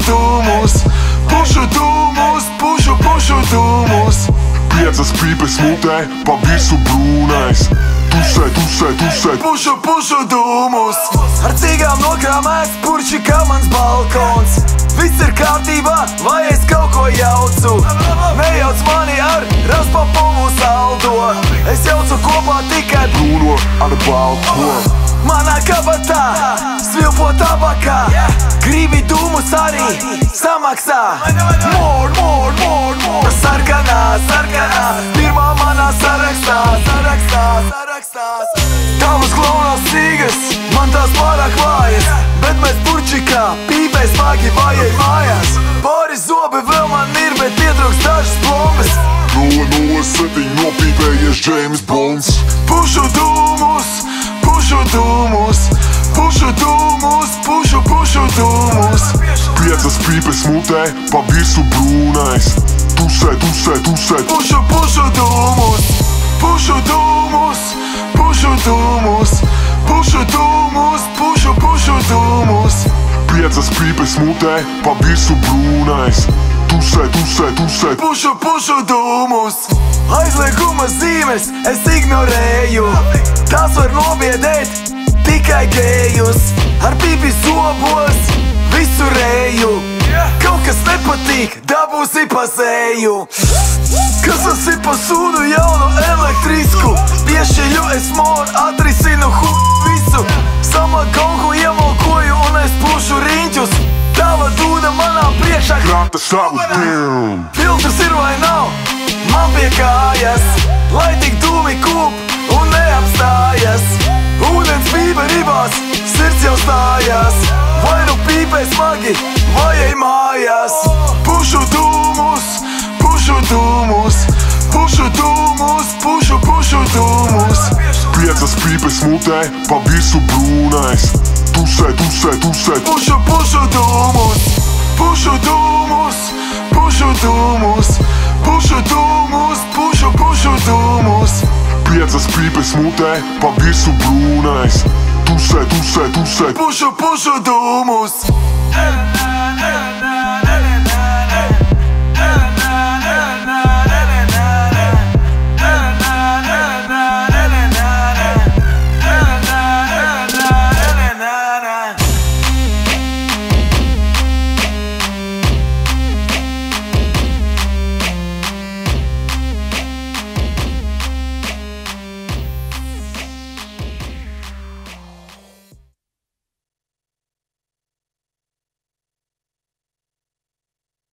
dūmus, pušu dūmus, pušu dūmus. Piecas pīpes mutē, pa visu brūnais. Tusē, tusē, tusē, pušu dūmus. Ar cīgām nokrāmēts purči kā mans balkons. Viss ir kārtībā, vai es kaut ko jaucu? Nejauc mani ar raspapumu saldo. Es jaucu kopā tikai brūno ar balto. Manā kabatā svilpo tabakā. Gribi dūmus arī samaksā. More sarkanā, pirmā manā sarakstā. Tavas klaunās sīgas, man tās pārāk vājas. Bet mēs burčikā, pīpē smagi vajai mājās. Pāris zobi vēl man ir, bet pietrūks dažas plombas. 007 nopīpējies James Bonds. Pušu dūmus, pušu dūmus, pušu dūmus, pušu dūmus. Piecas pīpes mutē, pa visu brūnais. Tusē, tusē, tusē, pušu dūmus, pušu dūmus, pušu dūmus, pušu dūmus, pušu dūmus. Piecas pīpes mutē, pa visu brūnais. Tusē, tusē, tusē, pušu dūmus. Aizlieguma zīmes es ignorēju. Tās var nobiedēt tikai gējus. Ar pīpi zobos visu rēju. Kaut kas nepatīk, dabūsi pa zēju. Kas tas ir pa sūdu jaunu elektrisku? Piešķiļu es mor, atrisinu visu. Sama gongu iemalkoju un es pušu riņķus. Tava dūda manā priekšā krata savu tīm. Filtrs ir vai nav, man pie kājas. Lai tik dūmi kūp un neapstājas. Ūdens pīpe ribās, sirds jau stājās. Vai nu pīpē smagi, vai ej mājās. Pušu dūmus, pušu dūmus, pušu dūmus, pušu dūmus. Piecas pīpes mutē, pa visu brūnais. Tusē, tusē, tusē, pušu dūmus, pušu dūmus, pušu dūmus, pušu dūmus, pušu dūmus. Piecas pīpes mutē, pa visu brūnais. Tusē, tusē, tusē, pušu dūmus.